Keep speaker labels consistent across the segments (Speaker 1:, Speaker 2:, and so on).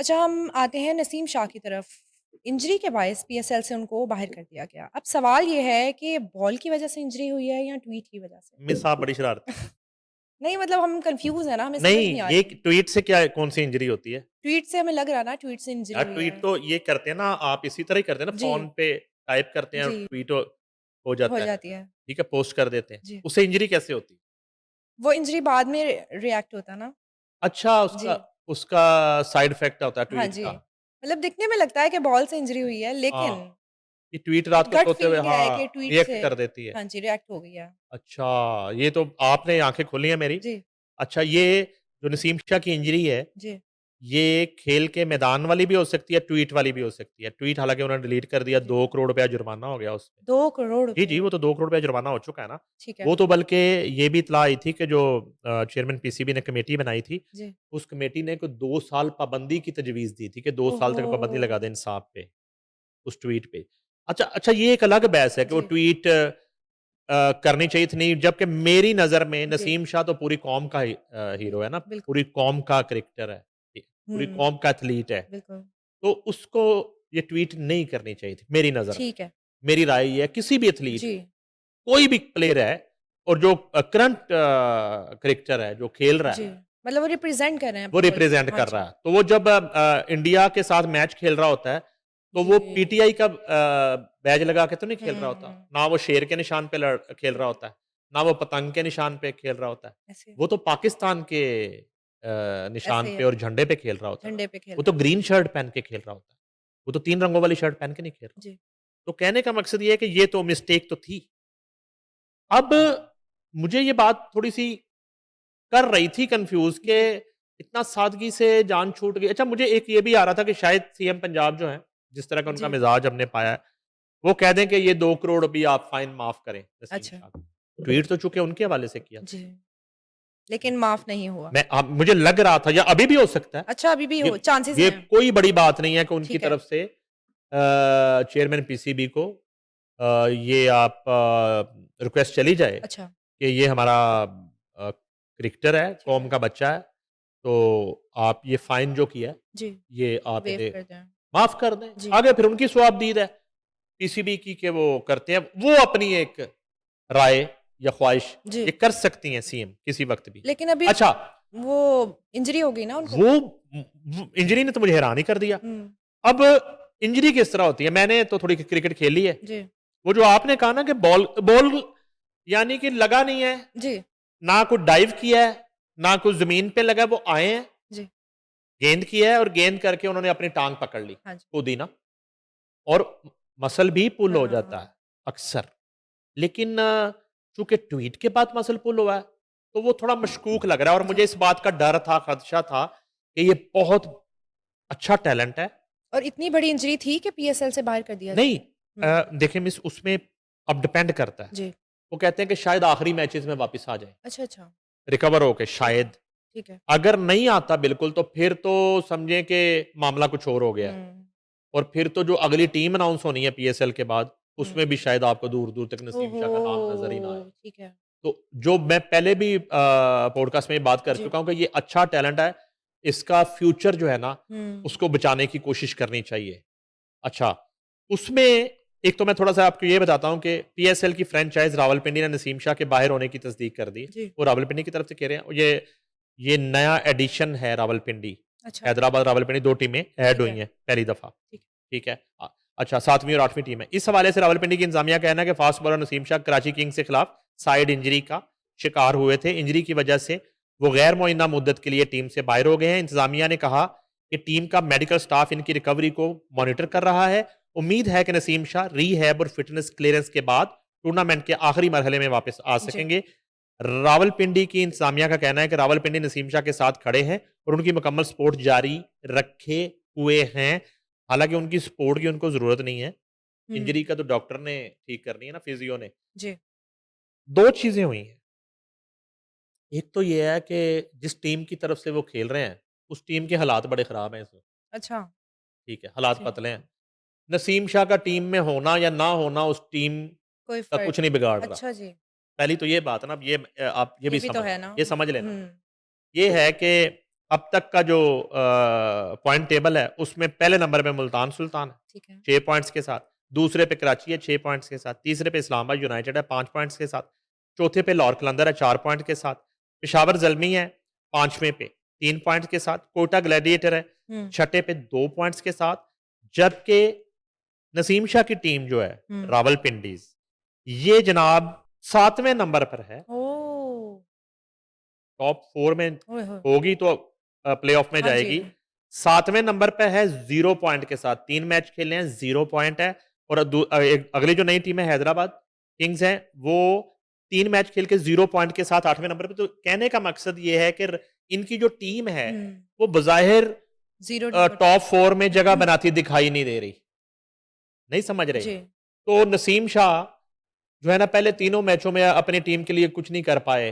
Speaker 1: अच्छा, हम आते हैं नसीम शाह की तरफ। इंजरी के बायस पीएसएल से उनको बाहर कर दिया गया। अब सवाल ये है कि बॉल की वज़ह से इंजरी हुई है या ट्वीट की वज़ह से?
Speaker 2: मिस आप बड़ी शरारती हैं।
Speaker 1: नहीं मतलब हम कन्फ्यूज़ हैं ना, हमें समझ
Speaker 2: नहीं,
Speaker 1: नहीं आ
Speaker 2: ये
Speaker 1: रही।
Speaker 2: ट्वीट से क्या कौन-सी इंजरी होती है?
Speaker 1: ट्वीट से हमें लग रहा है ना ट्वीट से इंजरी
Speaker 2: यार
Speaker 1: हुई
Speaker 2: ट्वीट
Speaker 1: है।
Speaker 2: तो ये करते हैं ना आप इसी तरह ही करते हैं ना
Speaker 1: जी,
Speaker 2: फ़ोन पे टाइप करते हैं और
Speaker 1: जी,
Speaker 2: ट्वीट हो
Speaker 1: हो
Speaker 2: जाता है।
Speaker 1: जाती है।
Speaker 2: ठीक है, पोस्ट कर देते हैं।
Speaker 1: जी।
Speaker 2: उससे इंजरी कैसे होती है?
Speaker 1: वो इंजरी बाद में रिएक्ट होता है ना।
Speaker 2: अच्छा
Speaker 1: जी।
Speaker 2: उसका उसका साइड इफ़ेक्ट होता है
Speaker 1: हाँ
Speaker 2: ट्वीट
Speaker 1: जी।
Speaker 2: का।
Speaker 1: मतलब दिखने में लगता है कि बॉल से इंजरी हुई है, लेकिन
Speaker 2: हाँ, कि ट्वीट रात को
Speaker 1: गट
Speaker 2: सोते हुए
Speaker 1: फीलिंग है कि
Speaker 2: हाँ,
Speaker 1: ट्वीट
Speaker 2: रिएक्ट
Speaker 1: से
Speaker 2: कर देती है।
Speaker 1: हाँ जी, रिएक्ट हो गई है।
Speaker 2: अच्छा, ये तो आपने आँखें खोली हैं मेरी।
Speaker 1: जी,
Speaker 2: अच्छा ये जो नसीम शाह की इंजरी है,
Speaker 1: जी।
Speaker 2: ये खेल के मैदान वाली भी हो सकती है, ट्वीट वाली भी हो सकती है। ट्वीट हालाँकि उन्होंने डिलीट कर दिया,
Speaker 1: जी।
Speaker 2: 2 करोड़ रुपया जुर्माना हो गया उसपे।
Speaker 1: 2 करोड़
Speaker 2: जी, जी,
Speaker 1: रुपए।
Speaker 2: वो तो 2 करोड़ रुपया जुर्माना हो चुका है ना।
Speaker 1: ठीक है।
Speaker 2: वो तो बल्कि ये भी इत्तला आई थी कि जो चेयरमैन पीसीबी ने कमेटी बनाई थी,
Speaker 1: जी।
Speaker 2: उस कमेटी ने को 2 साल पाबंदी की तजवीज़ दी थी कि 2 साल
Speaker 1: ओहो!
Speaker 2: तक पाबंदी लगा दें इंसाफ पे, उस ट्वीट पे। अच्छा अच्छा ये एक अलग बहस है कि वो
Speaker 1: जी,
Speaker 2: ट्वीट करनी चाहिए थी नहीं जबकि मेरी नज़र में
Speaker 1: जी।
Speaker 2: नसीम शाह तो पूरी कौम का हीरो है ना,
Speaker 1: बिल्कुल।
Speaker 2: पूरी कौम का क्रिकेटर है, पूरी
Speaker 1: हुँ,
Speaker 2: कौम का एथलीट है।
Speaker 1: बिल्कुल।
Speaker 2: तो उसको ये ट्वीट नहीं करनी चाहिए थी, मेरी नज़र में।
Speaker 1: ठीक है।
Speaker 2: मेरी राय ये है किसी भी एथलीट
Speaker 1: जी,
Speaker 2: को, कोई भी प्लेयर है और जो करंट क्रिकेटर है, जो खेल रहा
Speaker 1: जी।
Speaker 2: है,
Speaker 1: मतलब वो रिप्रेज़ेंट कर रहे हैं
Speaker 2: वो
Speaker 1: अपने मुल्क को।
Speaker 2: रिप्रेज़ेंट
Speaker 1: हाँ
Speaker 2: कर रहा
Speaker 1: जी।
Speaker 2: है। तो वो जब इंडिया के साथ मैच खेल रहा होता है, तो वो
Speaker 1: जी।
Speaker 2: पीटीआई का बैज लगा के तो नहीं खेल रहा होता।
Speaker 1: हुँ,
Speaker 2: ना वो शेर के निशान पे खेल रहा होता है, ना वो पतंग के निशान पे खेल रहा होता है।
Speaker 1: ऐसे
Speaker 2: वो तो पाकिस्तान के
Speaker 1: ऐसे
Speaker 2: निशान
Speaker 1: ही
Speaker 2: पे
Speaker 1: है,
Speaker 2: और झंडे पे खेल रहा होता है ना।
Speaker 1: झंडे पे खेल
Speaker 2: वो तो
Speaker 1: रहा है।
Speaker 2: ग्रीन शर्ट पहन के खेल रहा होता है। वो तो 3 रंगों वाली शर्ट पहन के नहीं खेल रहा।
Speaker 1: जी,
Speaker 2: तो कहने का मकसद ये है कि ये तो मिस्टेक तो थी। अब मुझे ये बात थोड़ी-सी कर रही थी कन्फ्यूज़ कि
Speaker 1: जी,
Speaker 2: इतना सादगी से जान छूट गई। अच्छा मुझे एक ये भी आ रहा था कि शायद सीएम पंजाब जो हैं, जिस तरह का उनका
Speaker 1: जी।
Speaker 2: मिज़ाज हमने पाया है, वो कह दें कि ये 2 करोड़ अभी आप फ़ाइन माफ़ करें नसीम
Speaker 1: अच्छा,
Speaker 2: शाह को। ट्वीट तो चूँकि उनके हवाले से किया था।
Speaker 1: जी। लेकिन माफ़ नहीं हुआ।
Speaker 2: मुझे लग रहा था या अभी भी हो सकता है।
Speaker 1: अच्छा अभी भी
Speaker 2: ये
Speaker 1: हो चांसेज़
Speaker 2: ये
Speaker 1: हैं।
Speaker 2: कोई बड़ी बात नहीं है कि उनकी
Speaker 1: ठीक है।
Speaker 2: तरफ से चेयरमैन पीसीबी को ये आप रिक्वेस्ट चली जाए
Speaker 1: अच्छा,
Speaker 2: कि ये हमारा क्रिकेटर है,
Speaker 1: ठीक
Speaker 2: कौम
Speaker 1: है।
Speaker 2: का बच्चा है, तो आप ये फ़ाइन जो किया है,
Speaker 1: जी,
Speaker 2: ये आप
Speaker 1: वेव
Speaker 2: इन्हें
Speaker 1: कर दें।
Speaker 2: माफ़ कर दें।
Speaker 1: जी,
Speaker 2: आगे फिर उनकी स्वाबदीद है, पीसीबी की कि वो करते हैं। वो अपनी एक राय या ख़्वाहिश
Speaker 1: जी।
Speaker 2: ये कर सकती हैं सीएम किसी वक़्त भी।
Speaker 1: लेकिन अभी
Speaker 2: अच्छा,
Speaker 1: वो इंजरी हो गई ना उनको।
Speaker 2: वो इंजरी ने तो मुझे हैरान ही कर दिया।
Speaker 1: हुँ,
Speaker 2: अब इंजरी किस तरह होती है? मैंने तो थोड़ी क्रिकेट खेली है।
Speaker 1: जी,
Speaker 2: वो जो आपने कहा ना कि बॉल बॉल यानी कि लगा नहीं है,
Speaker 1: जी,
Speaker 2: ना कुछ डाइव किया है, ना कुछ ज़मीन पे लगा है, वो आए हैं,
Speaker 1: जी।
Speaker 2: गेंद की है और गेंद करके उन्होंने अपनी टाँग पकड़ ली,
Speaker 1: हाँ जी।
Speaker 2: खुद ही ना और मसल भी पुल हो जाता
Speaker 1: हाँ,
Speaker 2: है, अक्सर। लेकिन चूँकि ट्वीट के बाद मसल पुल हुआ है, तो वो थोड़ा मशकूक लग रहा है और मुझे
Speaker 1: जी।
Speaker 2: इस बात का डर था, खदशा था कि ये बहुत अच्छा टैलेंट है।
Speaker 1: और इतनी बड़ी इंजरी थी कि पीएसएल से बाहर कर दिया
Speaker 2: नहीं
Speaker 1: जाए? हुँ,
Speaker 2: देखिए मिस उसमें अब डिपेंड करता है।
Speaker 1: जी।
Speaker 2: वो कहते हैं कि शायद आखिरी मैचेज़ में वापस आ जाए,
Speaker 1: अच्छा, अच्छा।
Speaker 2: रिकवर होके
Speaker 1: ठीक
Speaker 2: शायद।
Speaker 1: है, ठीक है।
Speaker 2: अगर नहीं आता बिल्कुल तो फिर तो समझें कि मामला कुछ और हो गया है।
Speaker 1: हुँ,
Speaker 2: और फिर तो जो अगली टीम अनाउंस होनी है पीएसएल के बाद,
Speaker 1: हुँ।
Speaker 2: उसमें भी शायद आपको दूर-दूर तक नसीम
Speaker 1: ओहो!
Speaker 2: शाह का नाम नज़र ही ना आए।
Speaker 1: ठीक है।
Speaker 2: तो जो मैं पहले भी पॉडकास्ट में बात कर
Speaker 1: जी।
Speaker 2: चुका हूँ कि ये अच्छा टैलेंट है, इसका फ्यूचर जो है ना,
Speaker 1: हुँ,
Speaker 2: उसको बचाने की कोशिश करनी चाहिए। अच्छा, उसमें एक तो मैं थोड़ा-सा आपको ये बताता हूँ कि पीएसएल की फ्रैंचाइज़ रावलपिंडी ने नसीम शाह के बाहर होने की तस्दीक कर दी।
Speaker 1: जी।
Speaker 2: वो रावलपिंडी की तरफ से कह रहे हैं ये नया एडिशन है रावलपिंडी।
Speaker 1: अच्छा,
Speaker 2: हैदराबाद, रावलपिंडी 2 टीमें ऐड
Speaker 1: ठीक
Speaker 2: हुई
Speaker 1: है,
Speaker 2: हैं पहली दफ़ा,
Speaker 1: ठीक
Speaker 2: ठीक है। अच्छा 7वीं और 8वीं टीम है। इस हवाले से रावलपिंडी की इंतज़ामिया का कहना है कि fast bowler Naseem Shah Karachi Kings के खिलाफ साइड इंजरी का शिकार हुए थे। इंजरी की वजह से वो गैर मुअय्यना मुद्दत के लिए टीम से बाहर हो गए हैं। इंतज़ामिया ने कहा कि टीम का मेडिकल स्टाफ इनकी रिकवरी को मॉनिटर कर रहा है। उम्मीद है कि नसीम शाह रीहैब और फिटनेस क्लीयरेंस के बाद टूर्नामेंट के आखिरी मरहले में वापस आ
Speaker 1: है। जी।
Speaker 2: सकेंगे। रावलपिंडी की इंतज़ामिया का कहना है कि रावलपिंडी नसीम शाह के साथ खड़े हैं और उनकी मुकम्मल सपोर्ट जारी रखे हुए हैं। हालाँकि उनकी सपोर्ट की उनको ज़रूरत नहीं है। इंजरी
Speaker 1: हुँ,
Speaker 2: का तो डॉक्टर ने ठीक करनी है ना, फिजियो ने।
Speaker 1: जी।
Speaker 2: 2 चीज़ें हुई हैं। एक तो ये है कि जिस टीम की तरफ से वो खेल रहे हैं, उस टीम के हालात बड़े ख़राब हैं इस वक़्त,
Speaker 1: अच्छा,
Speaker 2: ठीक है, हालात
Speaker 1: जी।
Speaker 2: पतले हैं। नसीम शाह का टीम में होना या ना होना उस टीम
Speaker 1: कोई
Speaker 2: का
Speaker 1: फ़र्क
Speaker 2: कुछ नहीं बिगाड़ रहा।
Speaker 1: अच्छा जी,
Speaker 2: पहली तो ये बात है ना, अब आप ये
Speaker 1: ये
Speaker 2: भी
Speaker 1: भी तो है ना।
Speaker 2: ये समझ लेना।
Speaker 1: हुँ,
Speaker 2: ये है कि अब तक का जो पॉइंट टेबल है उसमें पहले नंबर पे मुल्तान सुल्तान है
Speaker 1: ठीक है।
Speaker 2: 6 पॉइंट्स के साथ, दूसरे पे कराची है 6 पॉइंट्स के साथ, तीसरे पे इस्लामाबाद यूनाइटेड है 5 पॉइंट्स के साथ, चौथे पे लाहौर कलंदर है 4 पॉइंट के साथ, पेशावर ज़ल्मी है 5वें पे 3 पॉइंट्स के साथ, कोटा ग्लैडिएटर है
Speaker 1: हुँ,
Speaker 2: छठे पे 2 पॉइंट्स के साथ, जबकि नसीम शाह की टीम जो है
Speaker 1: हुँ।
Speaker 2: रावलपिंडीज़, ये जनाब 7वें नंबर पर है।
Speaker 1: ओह!
Speaker 2: टॉप 4 में
Speaker 1: ओए होए!
Speaker 2: होगी तो प्लेऑफ में
Speaker 1: हाँ जी।
Speaker 2: जाएगी। 7वें नंबर पे है 0 पॉइंट के साथ, 3 मैच खेले हैं, 0 पॉइंट है और एक अगली जो नई टीम है हैदराबाद किंग्स है, वो 3 मैच खेल के 0 पॉइंट के साथ 8वें नंबर पे। तो कहने का मकसद ये है कि इनकी जो टीम है,
Speaker 1: हुँ,
Speaker 2: वो बज़ाहिर
Speaker 1: 0 नंबर
Speaker 2: टॉप 4 में जगह
Speaker 1: हुँ,
Speaker 2: बनाती दिखाई नहीं दे रही। नहीं समझ रहे?
Speaker 1: जी।
Speaker 2: तो नसीम शाह जो है ना पहले तीनों मैचों में अपनी टीम के लिए कुछ नहीं कर पाए,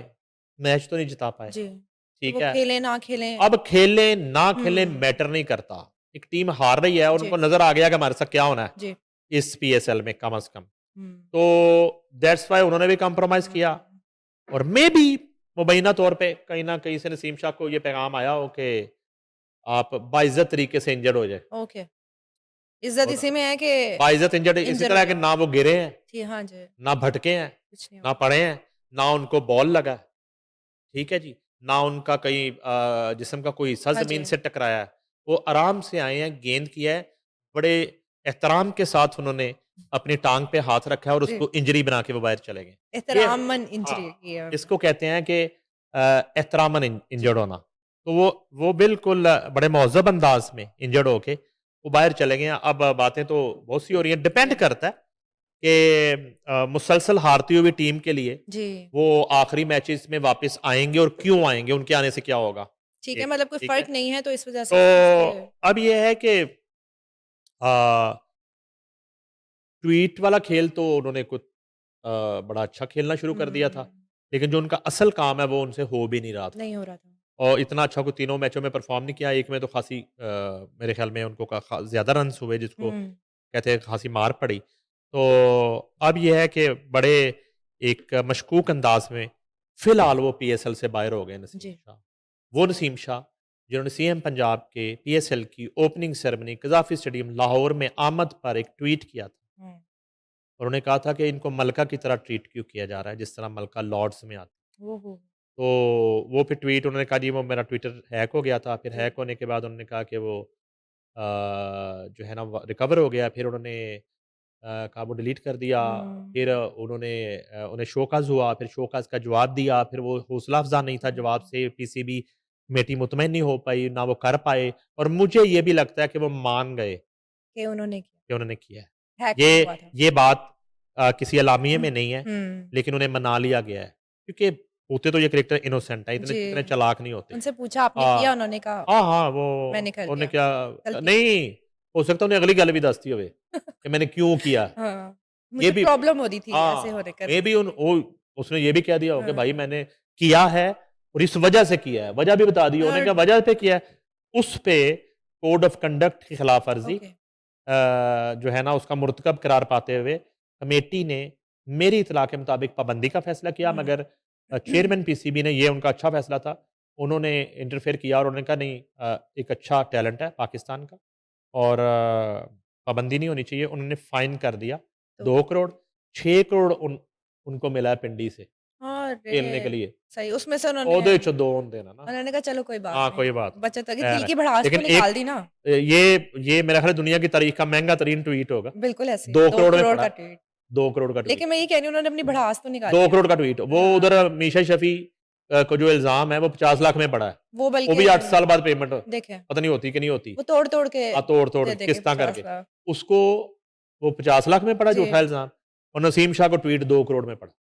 Speaker 2: मैच तो नहीं जिता पाए,
Speaker 1: जी। तो
Speaker 2: ठीक
Speaker 1: वो
Speaker 2: है?
Speaker 1: खेलें, ना खेलें
Speaker 2: अब खेलें, ना खेलें
Speaker 1: हुँ,
Speaker 2: मैटर नहीं करता। एक टीम हार रही है और
Speaker 1: जी,
Speaker 2: उनको नज़र आ गया कि हमारे साथ क्या होना है
Speaker 1: जी।
Speaker 2: इस पीएसएल में कम से कम।
Speaker 1: हुँ,
Speaker 2: तो दैट्स व्हाई उन्होंने भी कॉम्प्रोमाइज़ किया
Speaker 1: हुँ।
Speaker 2: और मेबी मुबैना तौर पे कहीं न कहीं से नसीम शाह को ये पैगाम आया हो कि आप बाइज़्ज़त तरीके से इंजर्ड हो जाए
Speaker 1: ओके। इज़्ज़त
Speaker 2: और
Speaker 1: इसी में है कि
Speaker 2: बाइज़्ज़त इंजर्ड इसी
Speaker 1: इंजर हो
Speaker 2: तरह के
Speaker 1: जाओ।
Speaker 2: ना वो गिरे हैं,
Speaker 1: जी, हाँ जी।
Speaker 2: ना भटके हैं,
Speaker 1: कुछ नहीं
Speaker 2: ना
Speaker 1: हुआ।
Speaker 2: पड़े हैं, ना उनको बॉल लगा है। ठीक है जी। ना उनका कहीं जिस्म का कोई हिस्सा
Speaker 1: हाँ
Speaker 2: ज़मीन
Speaker 1: जी।
Speaker 2: से टकराया है। वो आराम से आए हैं, गेंद किया है, बड़े एहतराम के साथ उन्होंने अपनी टाँग पे हाथ रखा है और
Speaker 1: जी।
Speaker 2: उसको इंजरी बना के वो बाहर चले गए। ये
Speaker 1: एहतरामन इंजरी
Speaker 2: हाँ,
Speaker 1: की है
Speaker 2: इसको
Speaker 1: उन्होंने।
Speaker 2: कहते हैं कि एहतरामन
Speaker 1: जी।
Speaker 2: इंजर्ड होना। तो वो बिल्कुल बड़े महज़्ज़ब अंदाज़ में इंजर्ड होके वो बाहर चले गए हैं। अब बातें तो बहुत सी हो रही हैं, डिपेंड
Speaker 1: जी।
Speaker 2: करता है कि मुसलसल हारती हुई टीम के लिए
Speaker 1: जी।
Speaker 2: वो आखिरी मैचेस में वापस आएँगे और क्यों आएँगे, उनके आने से क्या होगा?
Speaker 1: ठीक है,
Speaker 2: एक,
Speaker 1: मतलब कोई
Speaker 2: ठीक है?
Speaker 1: फ़र्क नहीं है तो इस वज़ह से
Speaker 2: तो
Speaker 1: फिर से
Speaker 2: अब ये है कि ट्वीट वाला खेल तो उन्होंने कुछ बड़ा अच्छा खेलना शुरू कर दिया था,
Speaker 1: हुँ,
Speaker 2: लेकिन जो उनका असल काम है वो उनसे हो भी नहीं रहा था।
Speaker 1: नहीं हो रहा था।
Speaker 2: और इतना अच्छा कोई तीनों मैचों में परफ़ॉर्म नहीं किया, एक में तो खासी मेरे ख़्याल में उनको ज़्यादा रन्स हुए जिसको
Speaker 1: हुँ,
Speaker 2: कहते हैं खासी मार पड़ी। तो अब ये है कि बड़े एक मशकूक अंदाज़ में फ़िलहाल वो पीएसएल से बाहर हो गए नसीम
Speaker 1: जी।
Speaker 2: शाह। वो नसीम शाह जिन्होंने सीएम पंजाब के पीएसएल की ओपनिंग सेरेमनी कज़ाफ़ी स्टेडियम लाहौर में आमद पर एक ट्वीट किया था
Speaker 1: हुँ,
Speaker 2: और उन्होंने कहा था कि इनको मलका की तरह ट्रीट क्यों किया जा रहा है, जिस तरह मलका लॉर्ड्स में आती है।
Speaker 1: ओहो!
Speaker 2: तो वो फिर ट्वीट उन्होंने कहा जी वो मेरा ट्विटर हैक हो गया था, फिर
Speaker 1: जी।
Speaker 2: हैक होने के बाद उन्होंने कहा कि वो जो है ना रिकवर हो गया, फिर उन्होंने कहा वो डिलीट कर दिया,
Speaker 1: हुँ,
Speaker 2: फिर उन्होंने उन्हें शोकॉज़ हुआ, फिर शोकॉज़ का जवाब दिया, फिर वो हौसला अफ़ज़ा नहीं था जवाब
Speaker 1: हुँ,
Speaker 2: से, पीसीबी कमेटी मुतमईन नहीं हो पाई, ना वो कर पाए और मुझे ये भी लगता है कि वो मान गए
Speaker 1: कि उन्होंने किया,
Speaker 2: कि उन्होंने किया है।
Speaker 1: हैक नहीं हुआ
Speaker 2: ये
Speaker 1: था।
Speaker 2: ये बात किसी अलामिये
Speaker 1: हुँ,
Speaker 2: में नहीं है,
Speaker 1: हुँ,
Speaker 2: लेकिन उन्हें मना लिया गया है, क्योंकि होते तो ये कैरेक्टर इनोसेंट है,
Speaker 1: जी।
Speaker 2: इतने चालाक नहीं होते।
Speaker 1: उनसे पूछा आपने किया?
Speaker 2: हाँ।
Speaker 1: उन्होंने कहा
Speaker 2: हाँ, हाँ, वो
Speaker 1: मैंने कर
Speaker 2: उन्होंने
Speaker 1: दिया,
Speaker 2: क्या
Speaker 1: गलती से।
Speaker 2: नहीं, हो सकता है उन्हें अगली गल भी दसती होवे कि मैंने क्यों किया।
Speaker 1: हाँ,
Speaker 2: ये
Speaker 1: मुझे
Speaker 2: भी
Speaker 1: प्रॉब्लम हो रही थी ऐसे
Speaker 2: हाँ,
Speaker 1: होने करने
Speaker 2: मेबी
Speaker 1: से।
Speaker 2: उन वो उसने ये भी कह दिया हो कि भाई
Speaker 1: हाँ,
Speaker 2: मैंने किया है और इस वजह से किया है, वजह भी बता दी हो। उन्होंने
Speaker 1: और
Speaker 2: कहा वजह पे किया है, उस पे कोड ऑफ कंडक्ट की खिलाफ वर्ज़ी
Speaker 1: ओके।
Speaker 2: जो है ना उसका मुर्तकब करार पाते हुए कमेटी ने मेरी इत्तला के मुताबिक पाबंदी का फैसला किया
Speaker 1: हुँ।
Speaker 2: मगर चेयरमैन पीसीबी ने ये उनका अच्छा फैसला था। उन्होंने इंटरफेयर किया और उन्होंने कहा नहीं एक अच्छा टैलेंट है पाकिस्तान का और पाबंदी नहीं होनी चाहिए। उन्होंने फ़ाइन कर दिया
Speaker 1: तो
Speaker 2: 2 करोड़, 6 करोड़ उनको मिला है पिंडी से खेलने के
Speaker 1: अरे!
Speaker 2: लिए।
Speaker 1: सही उसमें से
Speaker 2: ਉਹਦੇ ਚ ਦੋ ਹੁੰਦੇ ਨੇ ना।
Speaker 1: उन्होंने कहा चलो कोई बात
Speaker 2: हाँ,
Speaker 1: नहीं,
Speaker 2: कोई बात नहीं,
Speaker 1: बचत होगी,
Speaker 2: खैर
Speaker 1: तिल
Speaker 2: है।
Speaker 1: की भड़ास तो
Speaker 2: लेकिन
Speaker 1: निकाल
Speaker 2: एक
Speaker 1: दी ना।
Speaker 2: ये मेरा ख्याल है दुनिया की तारीख का महँगा तरीन ट्वीट होगा।
Speaker 1: बिल्कुल ऐसे ही
Speaker 2: 2
Speaker 1: 2
Speaker 2: करोड़ में
Speaker 1: करोड़
Speaker 2: पड़ा
Speaker 1: का
Speaker 2: है,
Speaker 1: ट्वीट।
Speaker 2: 2 करोड़ का ट्वीट।
Speaker 1: लेकिन मैं ये कह रही हूँ उन्होंने अपनी भड़ास तो
Speaker 2: 2
Speaker 1: निकाली है।
Speaker 2: करोड़ का ट्वीट। वो
Speaker 1: हाँ,
Speaker 2: उधर मीशा शफ़ी को जो इल्ज़ाम है वो 50 लाख में पड़ा है।
Speaker 1: वो
Speaker 2: वो
Speaker 1: बल्कि
Speaker 2: भी 8 साल बाद पेमेंट
Speaker 1: देखें,
Speaker 2: पता नहीं होती कि नहीं होती।
Speaker 1: वो तोड़-तोड़ के
Speaker 2: तोड़-तोड़
Speaker 1: दे
Speaker 2: के
Speaker 1: देंगे
Speaker 2: किस्ताँ
Speaker 1: 50
Speaker 2: करके।
Speaker 1: लाख।
Speaker 2: उसको वो 50 लाख में पड़ा जो
Speaker 1: जी।
Speaker 2: उठा इल्ज़ाम और नसीम शाह को ट्वीट 2 करोड़ में पड़ा।